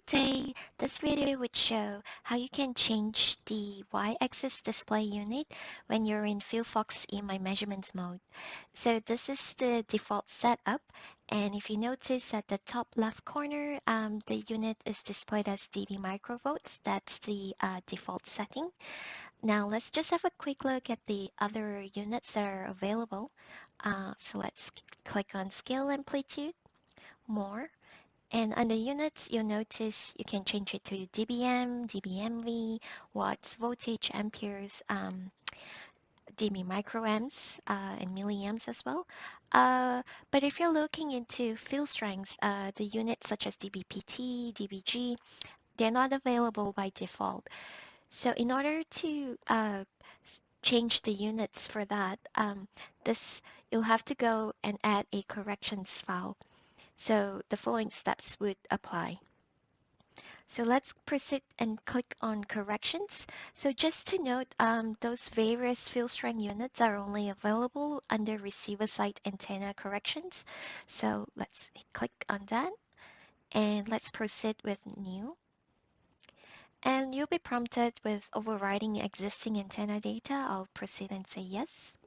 Good day. This video would show how you can change the y-axis display unit when you're in FieldFox EMI measurements mode. So this is the default setup, and if you notice at the top left corner, the unit is displayed as dB microvolts. That's the default setting. Now let's just have a quick look at the other units that are available. So let's click on Scale Amplitude, More. And under units, you'll notice you can change it to dBm, dBmV, watts, voltage, amperes, dB microamps, and milliamps as well. But if you're looking into field strengths, the units such as dBpT, dBg, they're not available by default. So in order to change the units for that, this you'll have to go and add a corrections file. So the following steps would apply. So let's proceed and click on corrections. So just to note, those various field strength units are only available under receiver side antenna corrections. So let's click on that and let's proceed with new. And you'll be prompted with overriding existing antenna data. I'll proceed and say yes.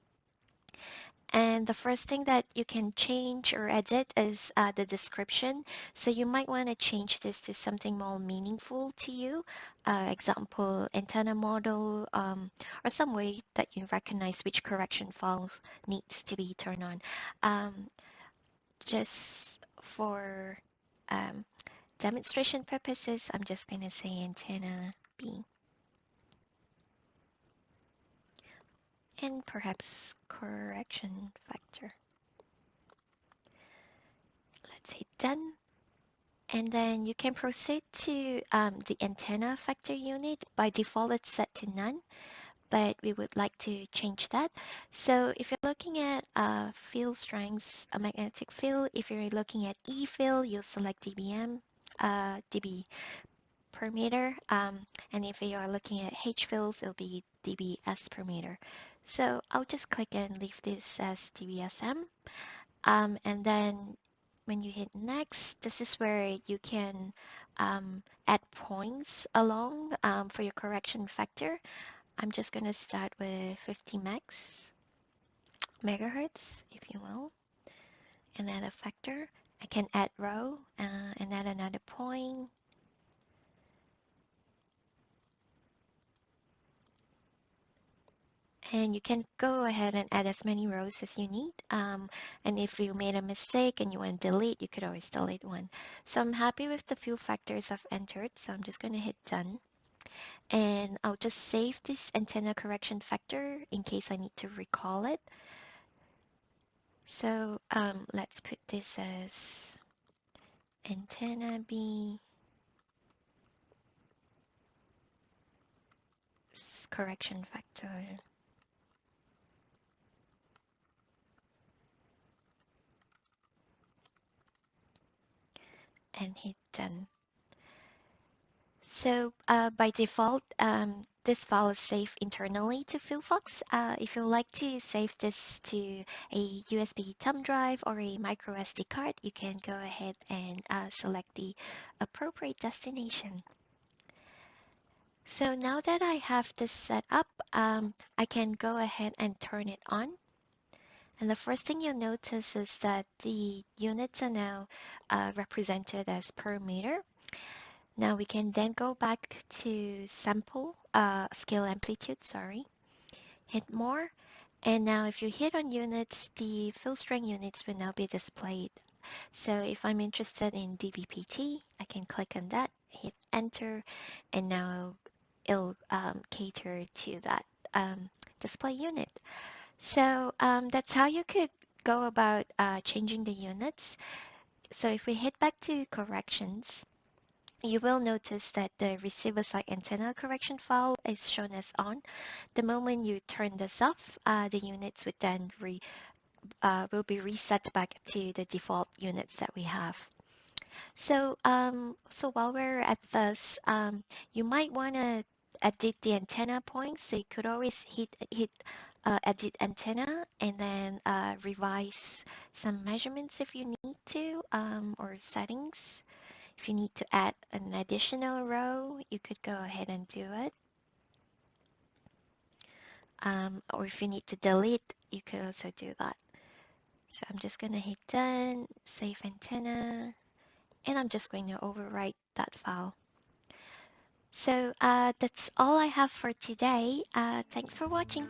And the first thing that you can change or edit is the description. So you might want to change this to something more meaningful to you. Example, antenna model, or some way that you recognize which correction file needs to be turned on. Just for um, demonstration purposes, I'm just going to say antenna B. And perhaps correction factor. Let's hit done. And then you can proceed to the antenna factor unit. By default, it's set to none, but we would like to change that. So if you're looking at field strengths, a magnetic field, if you're looking at E field, you'll select dBm, dB per meter. And if you are looking at H fields, it'll be dBs per meter. So I'll just click and leave this as dBsm. And then when you hit next, this is where you can add points along for your correction factor. I'm just going to start with 50 megahertz, if you will, and add a factor. I can add row and add another point. And you can go ahead and add as many rows as you need. And if you made a mistake and you want to delete, you could always delete one. So I'm happy with the few factors I've entered. So I'm just going to hit done. And I'll just save this antenna correction factor in case I need to recall it. So let's put this as antenna B correction factor. And hit done. So by default, this file is saved internally to FieldFox. If you'd like to save this to a USB thumb drive or a micro SD card, you can go ahead and select the appropriate destination. So now that I have this set up, I can go ahead and turn it on. And the first thing you'll notice is that the units are now represented as per meter. Now we can then go back to sample, scale amplitude, sorry, hit more. And now if you hit on units, the field strength units will now be displayed. So if I'm interested in dBpT, I can click on that, hit enter, and now it'll cater to that display unit. So that's how you could go about changing the units. So if we hit back to corrections, you will notice that the receiver side antenna correction file is shown as on. The moment you turn this off, the units would then will be reset back to the default units that we have. So so while we're at this, you might want to edit the antenna points. So you could always hit edit antenna and then revise some measurements if you need to, or settings. If you need to add an additional row, you could go ahead and do it. Or if you need to delete, you could also do that. So I'm just going to hit done, save antenna, and I'm just going to overwrite that file. So that's all I have for today. Thanks for watching.